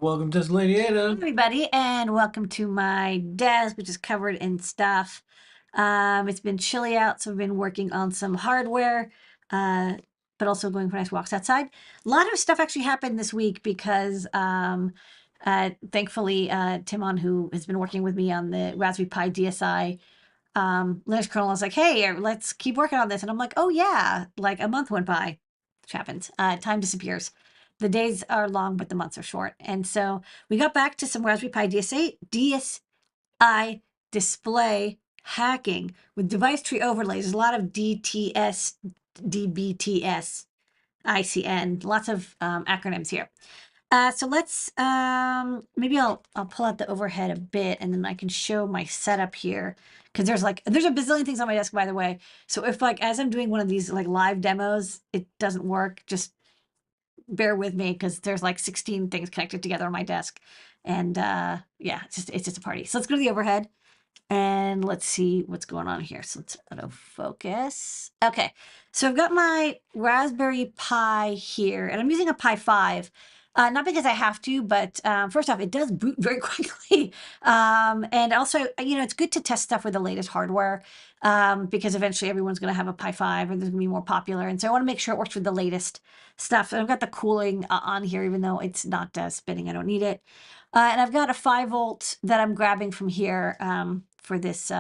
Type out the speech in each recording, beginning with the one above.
Welcome to Ladyada. Everybody, and welcome to my desk, which is covered in stuff. It's been chilly out, so I've been working on some hardware, but also going for nice walks outside. A lot of stuff actually happened this week because, thankfully, Timon, who has been working with me on the Raspberry Pi DSI Linux kernel, was like, "Hey, let's keep working on this," and I'm like, "Oh yeah!" Like a month went by, which happens. Time disappears. The days are long, but the months are short. And so we got back to some Raspberry Pi DSI display hacking with device tree overlays. There's a lot of DTS, DBTS, ICN, lots of acronyms here. So let's maybe I'll pull out the overhead a bit and then I can show my setup here because there's a bazillion things on my desk, by the way. So if like as I'm doing one of these like live demos, it doesn't work, just bear with me because there's like 16 things connected together on my desk. And yeah, it's just a party. So let's go to the overhead and let's see what's going on here. So let's auto focus. Okay, so I've got my Raspberry Pi here, and I'm using a Pi 5. Not because I have to, but first off, it does boot very quickly. And also, it's good to test stuff with the latest hardware because eventually everyone's going to have a Pi 5 or there's going to be more popular. And so I want to make sure it works with the latest stuff. So I've got the cooling on here, even though it's not spinning. I don't need it. And I've got a 5-volt that I'm grabbing from here for this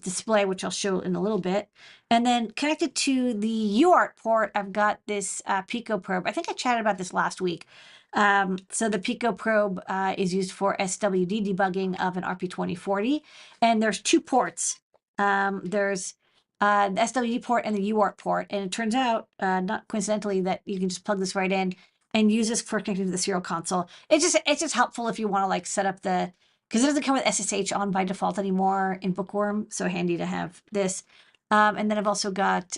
display, which I'll show in a little bit. And then connected to the UART port, I've got this Pico probe. I think I chatted about this last week. So the Pico probe is used for SWD debugging of an RP2040. And there's two ports. There's the SWD port and the UART port. And it turns out, not coincidentally, that you can just plug this right in and use this for connecting to the serial console. It's just helpful if you want to like set up the, because it doesn't come with SSH on by default anymore in Bookworm, so handy to have this. And then I've also got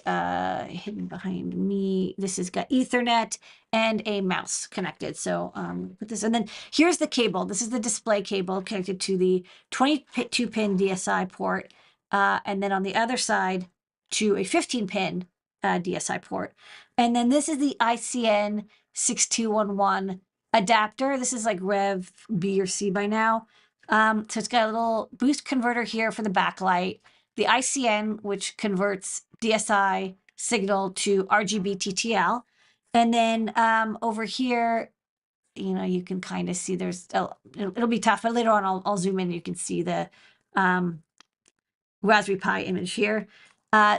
hidden behind me, this has got Ethernet and a mouse connected. So put this, and then here's the cable. This is the display cable connected to the 22-pin DSI port. And then on the other side to a 15-pin DSI port. And then this is the ICN 6211 adapter. This is like Rev B or C by now. So it's got a little boost converter here for the backlight, the ICN, which converts DSI signal to RGB TTL. And then over here, you can kind of see there's, it'll be tough, but later on I'll zoom in. You can see the Raspberry Pi image here.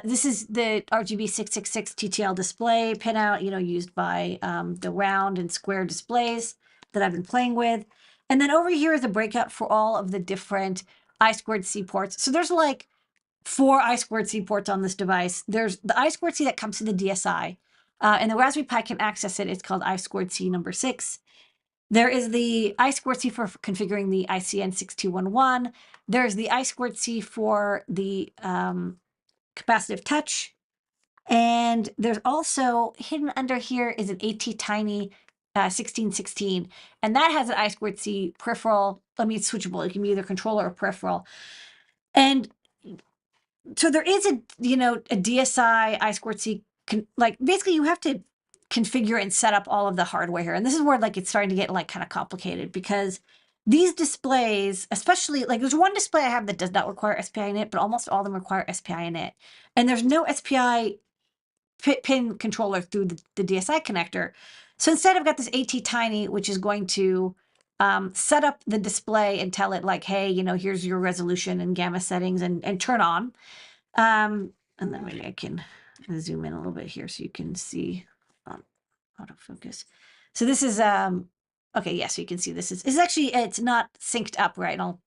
This is the RGB 666 TTL display pinout, used by the round and square displays that I've been playing with. And then over here is a breakout for all of the different I2C ports. So there's like 4 I2C ports on this device. There's the I2C that comes to the DSI, and the Raspberry Pi can access it. It's called I2C number 6. There is the I2C for configuring the ICN 6211. There's the I2C for the capacitive touch. And there's also hidden under here is an ATtiny 1616, and that has an I2C peripheral. It's switchable. It can be either controller or peripheral. And so there is a DSI I2C, like basically you have to configure and set up all of the hardware here. And this is where like it's starting to get like kind of complicated because these displays, especially like there's one display I have that does not require SPI init, but almost all of them require SPI init. And there's no SPI pin controller through the DSI connector. So instead I've got this ATtiny, which is going to set up the display and tell it like, hey, here's your resolution and gamma settings and turn on. And then maybe I can zoom in a little bit here so you can see autofocus. So this is, okay, yeah, so you can see this is actually, it's not synced up right. And I'll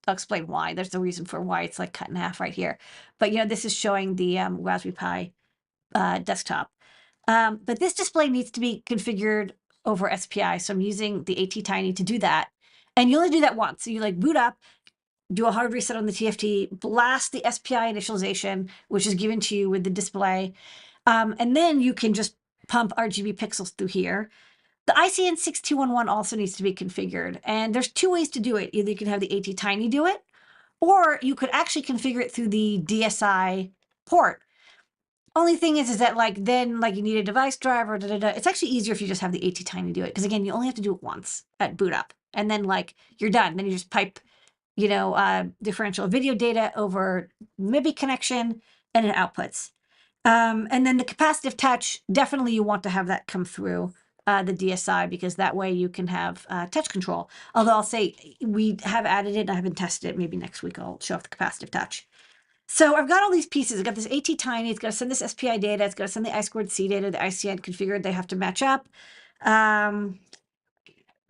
explain why. There's a reason for why it's like cut in half right here. But, this is showing the Raspberry Pi desktop. But this display needs to be configured over SPI. So I'm using the ATtiny to do that. And you only do that once. So you like boot up, do a hard reset on the TFT, blast the SPI initialization, which is given to you with the display. And then you can just pump RGB pixels through here. The ICN 6211 also needs to be configured. And there's 2 ways to do it. Either you can have the ATtiny do it, or you could actually configure it through the DSI port. only thing is that like then like you need a device driver. Da, da, da. It's actually easier if you just have the ATtiny do it, because again, you only have to do it once at boot up, and then like you're done. Then you just pipe, differential video data over MIPI connection, and it outputs. And then the capacitive touch, definitely you want to have that come through the DSI, because that way you can have touch control. Although I'll say we have added it, and I haven't tested it. Maybe next week I'll show off the capacitive touch. So I've got all these pieces. I've got this ATtiny. It's got to send this SPI data. It's got to send the I2C data, the ICN configured. They have to match up.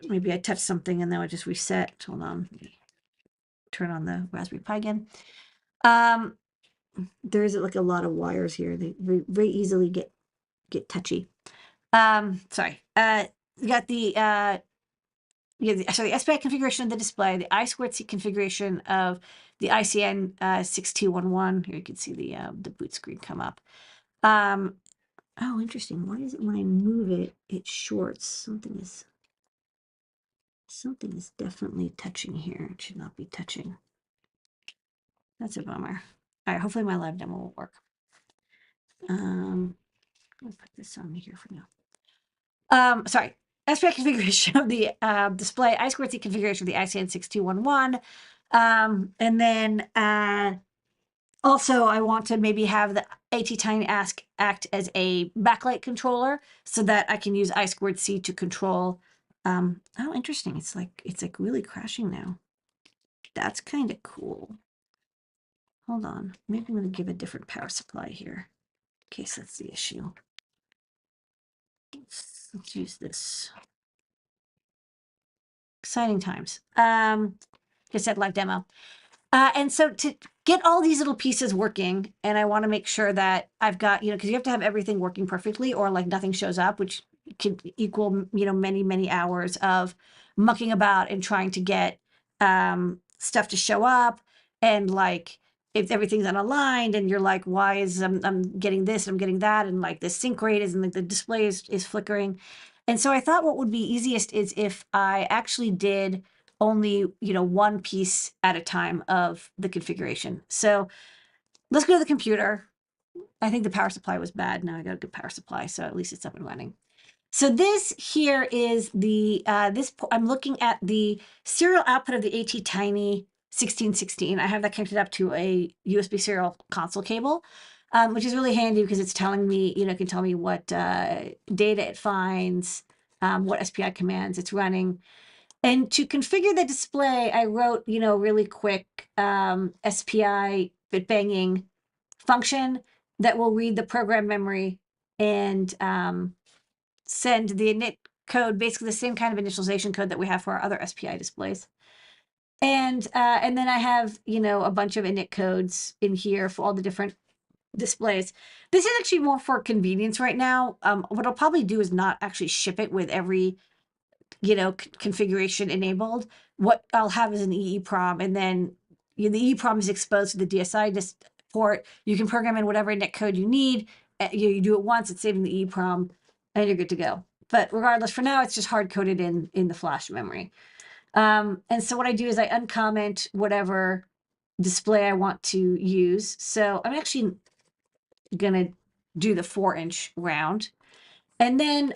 Maybe I touched something and then I just reset. Hold on. Turn on the Raspberry Pi again. There is like a lot of wires here. They very easily get touchy. Sorry. You got the the SPI configuration of the display, the I2C configuration of the ICN 6211. Here you can see the boot screen come up. Oh, interesting. Why is it when I move it, it shorts? Something is definitely touching here. It should not be touching. That's a bummer. All right, hopefully my live demo will work. I'll put this on here for now. Sorry. SPI configuration of the display, I2C configuration of the ICN 6211. And then also I want to maybe have the ATtiny act as a backlight controller, so that I can use I2C to control. Oh, interesting. It's like really crashing now. That's kind of cool. Hold on. Maybe I'm going to give a different power supply here, in case that's the issue. Let's use this. Exciting times. Just said live demo. And so to get all these little pieces working, and I want to make sure that I've got, because you have to have everything working perfectly, or like nothing shows up, which could equal, many, many hours of mucking about and trying to get stuff to show up. And like, if everything's unaligned and you're like, why is I'm getting this, I'm getting that, and like the sync rate is, and like the display is flickering. And so I thought what would be easiest is if I actually did only, one piece at a time of the configuration. So let's go to the computer. I think the power supply was bad. Now I got a good power supply, so at least it's up and running. So this here is the, I'm looking at the serial output of the ATtiny 1616. I have that connected up to a USB serial console cable, which is really handy because it's telling me, it can tell me what data it finds, what SPI commands it's running. And to configure the display, I wrote, really quick SPI bit banging function that will read the program memory and send the init code, basically the same kind of initialization code that we have for our other SPI displays. And then I have, a bunch of init codes in here for all the different displays. This is actually more for convenience right now. What I'll probably do is not actually ship it with every configuration enabled. What I'll have is an EEPROM, and then the EEPROM is exposed to the DSI port. You can program in whatever init code you need. You do it once, it's saved in the EEPROM, and you're good to go. But regardless, for now, it's just hard coded in the flash memory. And so what I do is I uncomment whatever display I want to use. So I'm actually gonna do the 4-inch round, and then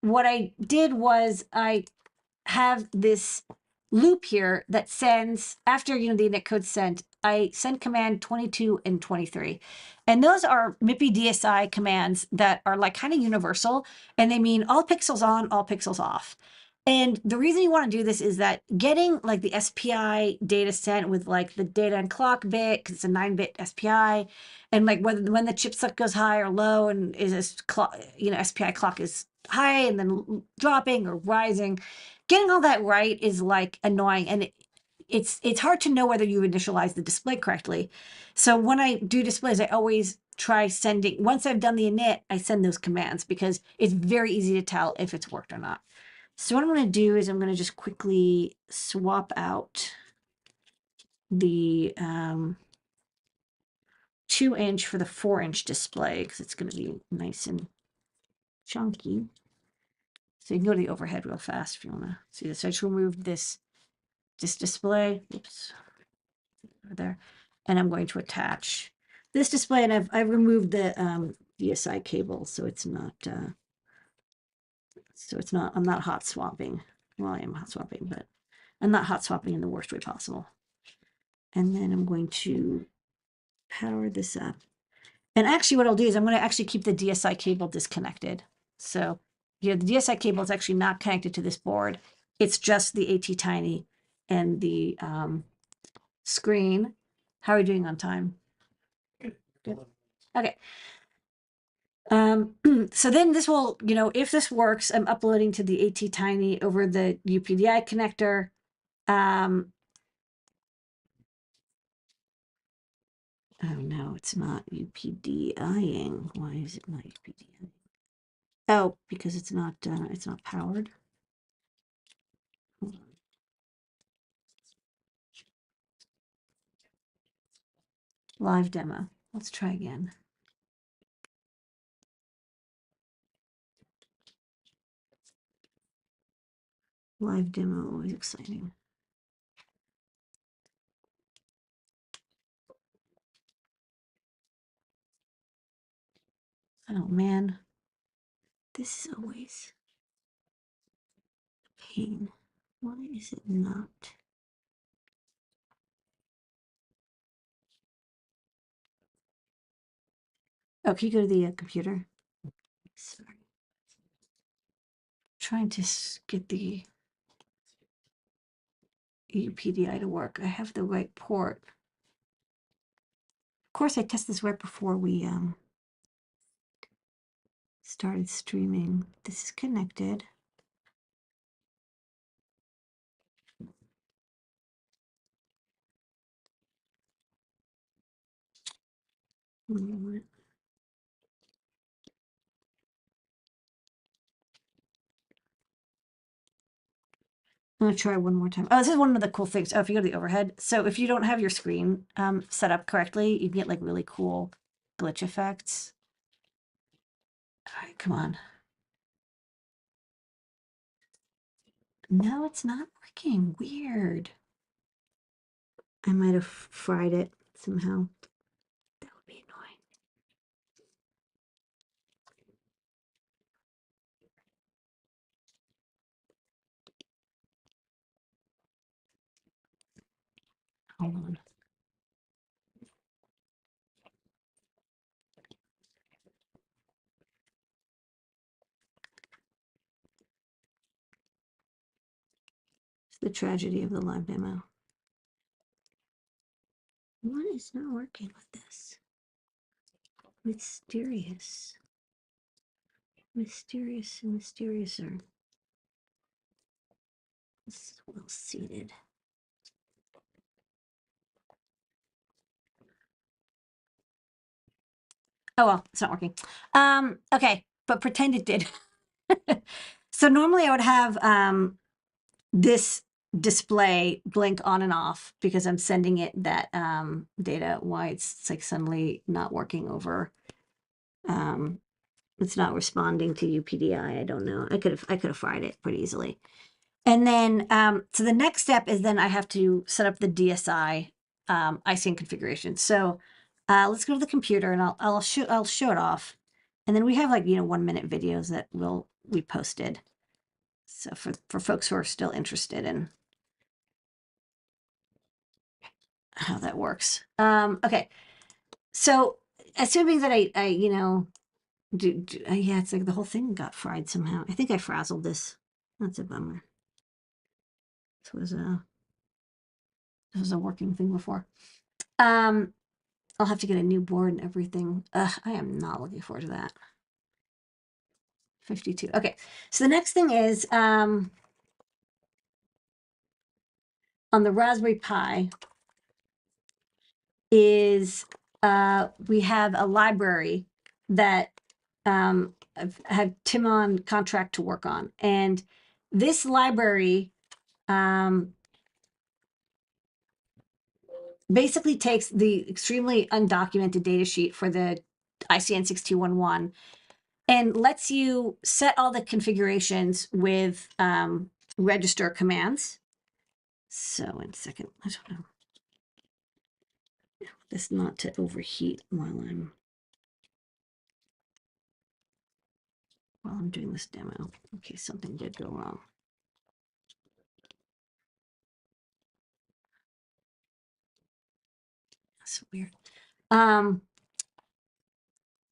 what I did was I have this loop here that sends, after the init code sent, I send command 22 and 23. And those are MIPI DSI commands that are like kind of universal, and they mean all pixels on, all pixels off. And the reason you want to do this is that getting like the SPI data sent with like the data and clock bit, because it's a 9-bit SPI, and like when the chip set goes high or low, and is this clock, SPI clock is high and then dropping or rising, getting all that right is like annoying, and it's hard to know whether you initialize the display correctly. So when I do displays, I always try sending, once I've done the init, I send those commands, because it's very easy to tell if it's worked or not. So what I'm going to do is I'm going to just quickly swap out the 2-inch for the 4-inch display, because it's going to be nice and chunky. So you can go to the overhead real fast if you want to see this. So I just removed this display. Oops. Over there. And I'm going to attach this display, and I've removed the DSI cable, so it's not I'm not hot swapping. Well, I am hot swapping, but I'm not hot swapping in the worst way possible. And then I'm going to power this up. And actually what I'll do is I'm going to actually keep the DSI cable disconnected. So yeah, the DSI cable is actually not connected to this board. It's just the ATtiny and the screen. How are we doing on time? Good. Okay. So then this will, if this works, I'm uploading to the ATtiny over the UPDI connector. Oh no, it's not UPDIing. Why is it not UPDIing? Oh, because it's not powered. Hold on. Live demo. Let's try again. Live demo, always exciting. Oh man, this is always a pain. Why is it not? Oh, can you go to the computer? Sorry. Trying to get the UPDI to work. I have the right port. Of course, I tested this right before we started streaming. This is connected. I'm gonna try one more time. Oh, this is one of the cool things. Oh, if you go to the overhead. So if you don't have your screen set up correctly, you can get like really cool glitch effects. All right, come on. No, it's not working. Weird. I might have fried it somehow. That would be annoying. Hold on. It's the tragedy of the live demo. What is not working with this? Mysterious. Mysterious and mysteriouser. This is well seated. Oh well, it's not working. Okay, but pretend it did. So normally I would have this display blink on and off because I'm sending it that data. Why it's like suddenly not working over. It's not responding to UPDI. I don't know. I could have fried it pretty easily. And then so the next step is then I have to set up the DSI ICN configuration. So let's go to the computer and I'll show it off. And then we have like 1 minute videos that we posted. So for folks who are still interested in how that works. Okay. So assuming that I yeah, it's like the whole thing got fried somehow. I think I frazzled this. That's a bummer. This was a working thing before. I'll have to get a new board and everything. I am not looking forward to that. 52. Okay. So the next thing is on the Raspberry Pi is we have a library that I've had Tim on contract to work on. And this library basically takes the extremely undocumented data sheet for the ICN 6211 and lets you set all the configurations with register commands. So in a second, I don't know. this not to overheat while I'm doing this demo. Okay, something did go wrong. That's weird.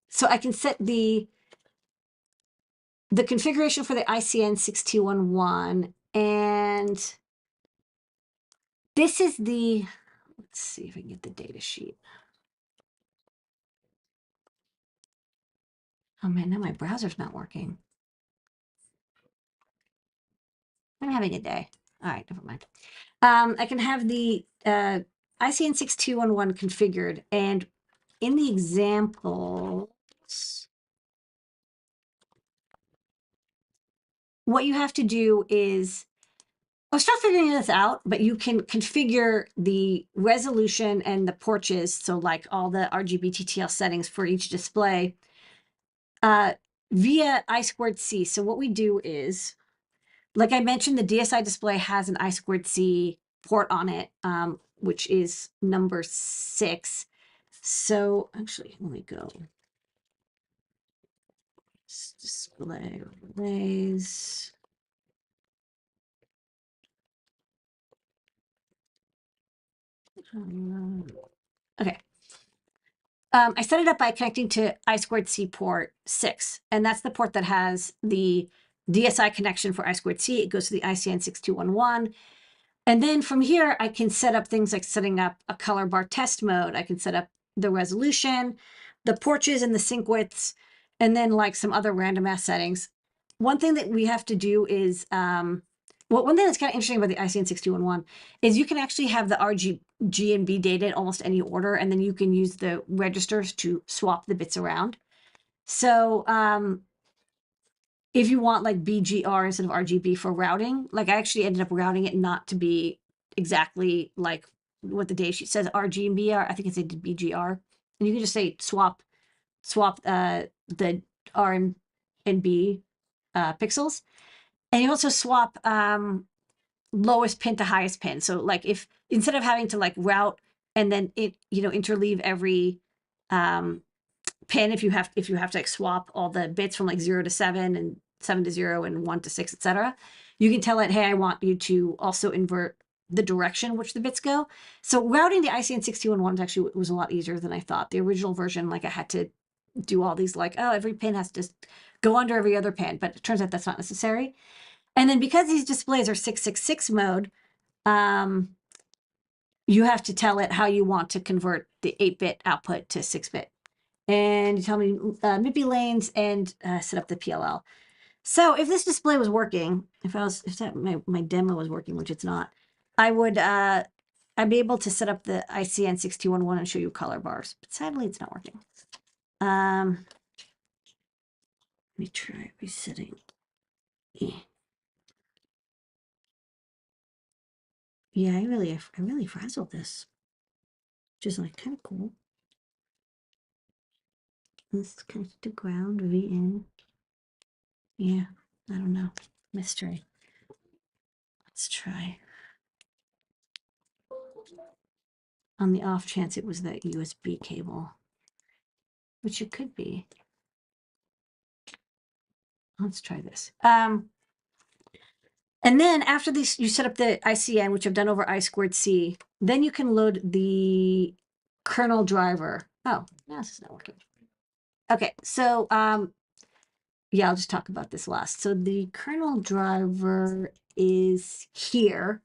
So I can set the configuration for the ICN 6211, and this is the, let's see if I can get the data sheet. Oh man, now my browser's not working. I'm having a day. All right, never mind. I can have the ICN 6211 configured, and in the examples, what you have to do is, I'll start figuring this out, but you can configure the resolution and the porches, so like all the RGB TTL settings for each display via I2C. So what we do is, like I mentioned, the DSI display has an I2C port on it, which is number 6. So actually, let me go. Display overlays. Okay. I set it up by connecting to I2C port 6, and that's the port that has the DSI connection for I2C. It goes to the ICN 6211. And then from here, I can set up things like setting up a color bar test mode. I can set up the resolution, the porches and the sync widths, and then like some other random ass settings. One thing that we have to do is, one thing that's kind of interesting about the ICN 6211 is you can actually have the RGB and B data in almost any order, and then you can use the registers to swap the bits around. So if you want like BGR instead of RGB for routing, like I actually ended up routing it not to be exactly like what the data sheet says RG and BR. I think it's BGR, and you can just say swap the R and B pixels, and you also swap lowest pin to highest pin. So like if instead of having to like route and then interleave every pin, if you have to like swap all the bits from like 0 to 7 and 7 to 0 and 1 to 6, etc., you can tell it, hey, I want you to also invert the direction which the bits go. So routing the ICN 6211 actually was a lot easier than I thought. The original version, like I had to do all these like, oh, every pin has to go under every other pin, but it turns out that's not necessary. And then because these displays are 666 mode, you have to tell it how you want to convert the 8-bit output to 6-bit. And you tell me MIPI lanes and set up the PLL. So if this display was working, if my demo was working, which it's not, I'd be able to set up the ICN 6211 and show you color bars. But sadly, it's not working. Let me try resetting. Yeah, I really frazzled this, which is like kind of cool. Let's connect to ground VN. Yeah, I don't know. Mystery. Let's try. On the off chance it was that USB cable, which it could be. Let's try this. And then after this, you set up the ICN, which I've done over I2C. Then you can load the kernel driver. Oh, no, this is not working. Okay, so yeah, I'll just talk about this last. So the kernel driver is here.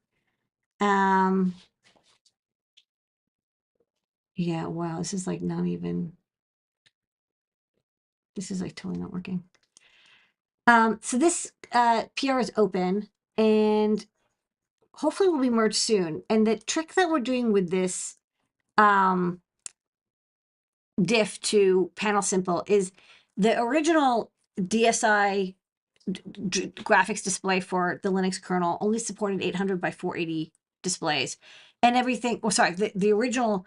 Yeah, wow, this is like not even, this is like totally not working. So this PR is open and hopefully will be merged soon. And the trick that we're doing with this diff to panel simple is the original DSI graphics display for the Linux kernel only supported 800 by 480 displays and everything. Oh, sorry, the original,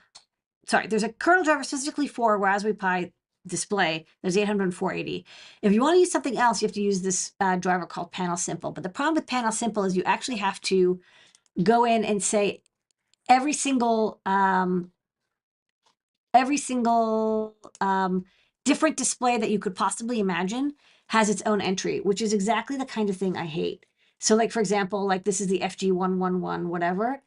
sorry, there's a kernel driver specifically for Raspberry Pi display. There's 800 and 480. If you want to use something else, you have to use this driver called Panel Simple. But the problem with Panel Simple is you actually have to go in and say every single every single different display that you could possibly imagine has its own entry, which is exactly the kind of thing I hate. So like, for example, like this is the FG111, whatever.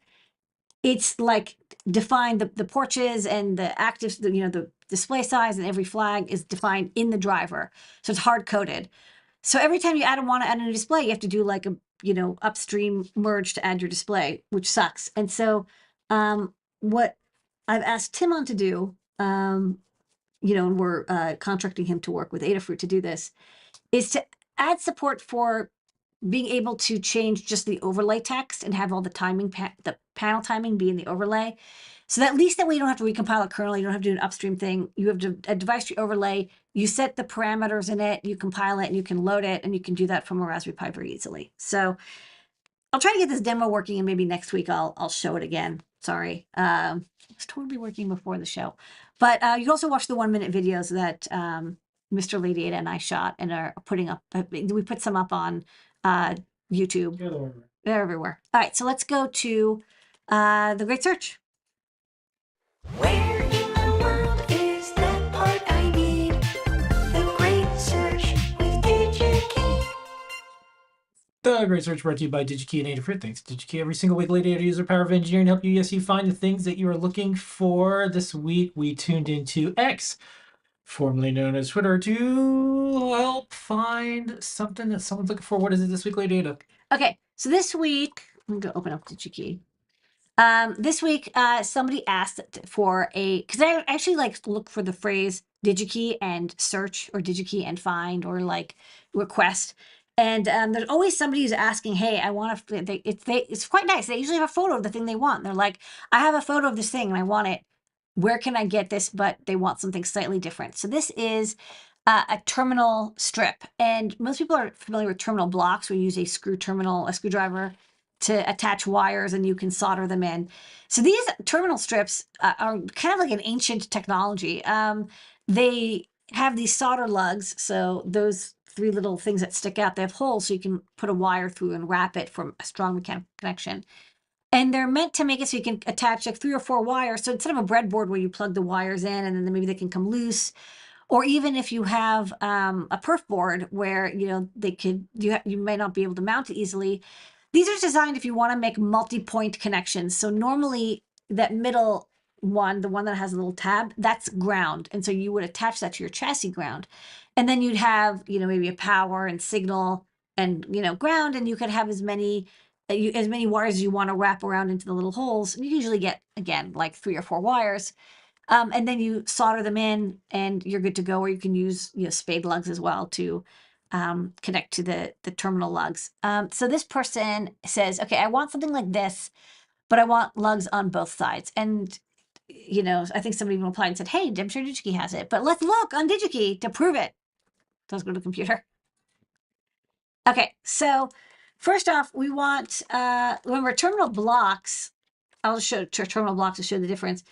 It's like defined, the porches and the active, the display size and every flag is defined in the driver. So it's hard coded. So every time you want to add a new display, you have to do like a, upstream merge to add your display, which sucks. And so what I've asked Tim on to do, and we're contracting him to work with Adafruit to do this, is to add support for being able to change just the overlay text and have all the timing, the panel timing be in the overlay. So that at least that way you don't have to recompile a kernel, you don't have to do an upstream thing. You have a device tree overlay, you set the parameters in it, you compile it, and you can load it, and you can do that from a Raspberry Pi very easily. So I'll try to get this demo working, and maybe next week I'll show it again. Sorry. It was totally working before the show. But you can also watch the 1-minute videos that Mr. Ladyada and I shot and are putting up. We put some up on YouTube. They're everywhere. All right, so let's go to the Great Search. Where in the world is that part I need? The Great Search with DigiKey. The Great Search brought to you by DigiKey and Adafruit. Thanks, DigiKey. Every single week, Ladyada user power of engineering help you, yes, you find the things that you are looking for. This week, we tuned into X, formerly known as Twitter, to help find something that someone's looking for. What is it this week, Ladyada? Okay, so this week, I'm going to open up DigiKey. This week, somebody asked for because I actually like to look for the phrase DigiKey and search or DigiKey and find or like request. And there's always somebody who's asking, hey, I want to, it's quite nice. They usually have a photo of the thing they want. They're like, I have a photo of this thing and I want it. Where can I get this? But they want something slightly different. So this is a terminal strip. And most people are familiar with terminal blocks where you use a screwdriver to attach wires and you can solder them in. So these terminal strips are kind of like an ancient technology. They have these solder lugs. So those 3 little things that stick out, they have holes so you can put a wire through and wrap it for a strong mechanical connection. And they're meant to make it so you can attach like 3 or 4 wires. So instead of a breadboard where you plug the wires in and then maybe they can come loose, or even if you have a perf board where you may not be able to mount it easily. These are designed if you want to make multi-point connections. So normally that middle one, the one that has a little tab, that's ground, and so you would attach that to your chassis ground, and then you'd have maybe a power and signal and ground, and you could have as many wires as you want to wrap around into the little holes. You usually get again like 3 or 4 wires. And then you solder them in and you're good to go, or you can use spade lugs as well to connect to the terminal lugs. So this person says, okay, I want something like this, but I want lugs on both sides. And I think somebody even replied and said, hey, I'm sure DigiKey has it, but let's look on DigiKey to prove it. So let's go to the computer. Okay, so first off, we want, remember terminal blocks, I'll show terminal blocks to show the difference.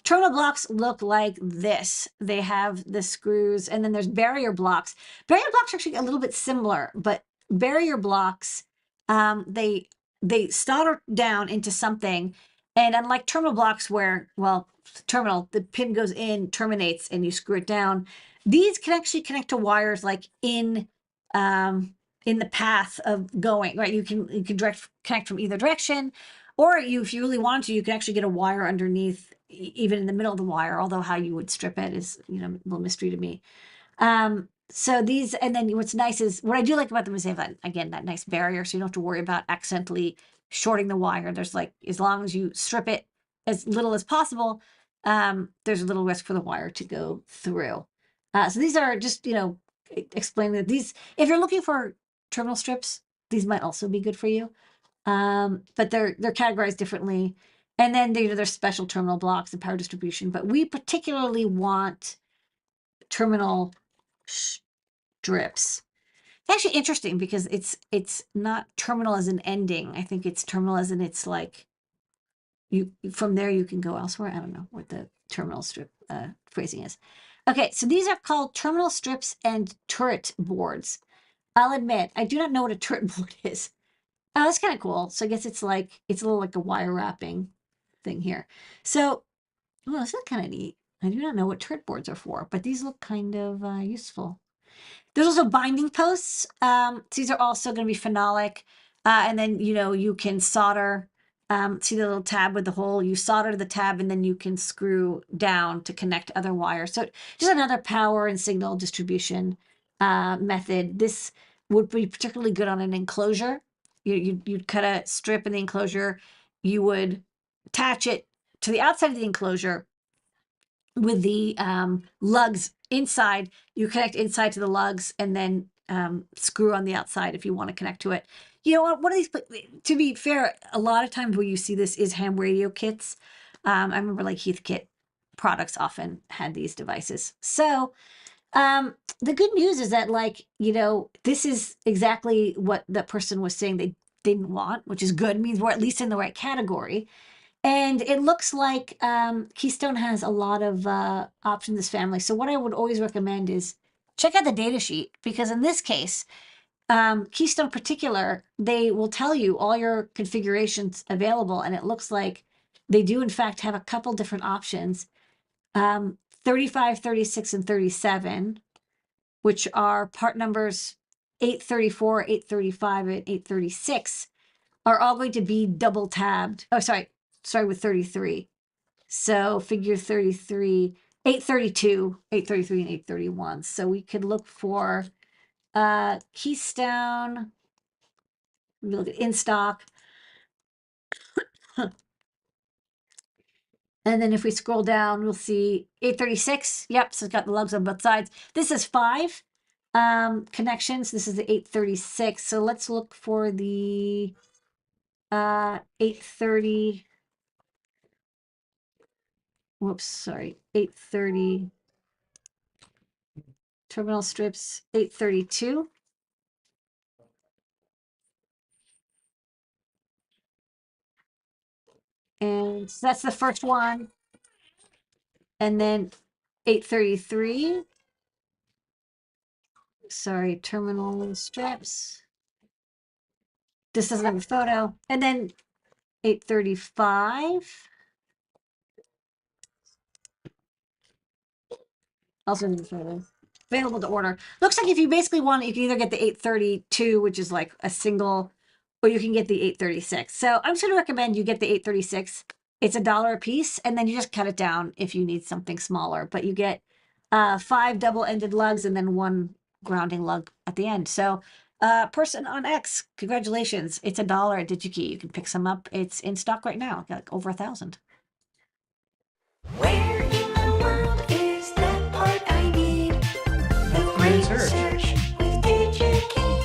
Terminal blocks look like this. They have the screws, and then there's barrier blocks. Barrier blocks are actually a little bit similar, but barrier blocks, they solder down into something. And unlike terminal blocks where, well, the pin goes in, terminates, and you screw it down, these can actually connect to wires like in the path of going, right? You can connect from either direction, or if you really want to, you can actually get a wire underneath, even in the middle of the wire, although how you would strip it is, a little mystery to me. So these, and then what's nice is, what I do like about them is they have that, again, that nice barrier, so you don't have to worry about accidentally shorting the wire. There's like, as long as you strip it as little as possible, there's a little risk for the wire to go through. So these are just, explaining that these, if you're looking for terminal strips, these might also be good for you. But they're categorized differently. And then there's special terminal blocks and power distribution, but we particularly want terminal strips. It's actually interesting because it's not terminal as an ending. I think it's terminal as in it's like from there you can go elsewhere. I don't know what the terminal strip phrasing is. Okay, so these are called terminal strips and turret boards. I'll admit, I do not know what a turret board is. Oh, that's kind of cool. So I guess it's a little like a wire wrapping thing here. So, well, this is kind of neat. I do not know what breadboards are for, but these look kind of useful. There's also binding posts. These are also going to be phenolic. And then, you can solder. See the little tab with the hole? You solder the tab and then you can screw down to connect other wires. So just another power and signal distribution method. This would be particularly good on an enclosure. You'd cut a strip in the enclosure. You would attach it to the outside of the enclosure with the lugs inside. You connect inside to the lugs and then screw on the outside if you want to connect to it. One of these, to be fair, a lot of times where you see this is ham radio kits. I remember like Heathkit products often had these devices. So the good news is that this is exactly what the person was saying they didn't want, which is good. It means we're at least in the right category. And it looks like Keystone has a lot of options in this family. So what I would always recommend is check out the data sheet, because in this case, Keystone particular, they will tell you all your configurations available. And it looks like they do, in fact, have a couple different options, 35, 36, and 37, which are part numbers 834, 835, and 836 are all going to be double tabbed. Oh, sorry, with 33. So figure 33, 832, 833, and 831. So we could look for Keystone. We look at in stock. And then if we scroll down, we'll see 836. Yep, so it's got the lugs on both sides. This is 5 connections. This is the 836. So let's look for the 830. Whoops, sorry. 830 terminal strips, 832. And so that's the first one. And then 833. Sorry, terminal strips. This doesn't have a photo. And then 835. Also in the photo. Available to order. Looks like if you basically want it, you can either get the 832, which is like a single, or you can get the 836. So I'm just going to recommend you get the 836. It's $1 a piece, and then you just cut it down if you need something smaller. But you get 5 double-ended lugs and then 1 grounding lug at the end. So person on X, congratulations. It's $1 at DigiKey. You can pick some up. It's in stock right now. Got like over 1,000. Where in the world is that part I need? The Great great search. search with DigiKey.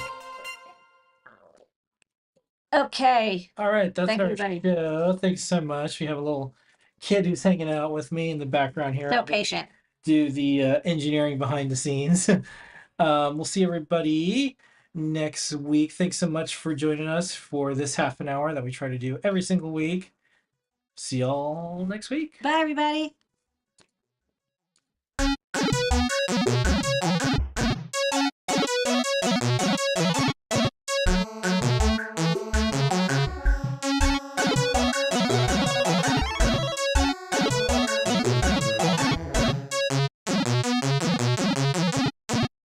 Okay. All right, that's Thank our you, buddy. show. Thanks so much. We have a little kid who's hanging out with me in the background here. So I'll patient. do the engineering behind the scenes. We'll see everybody next week. Thanks so much for joining us for this half an hour that we try to do every single week. See y'all next week. Bye, everybody.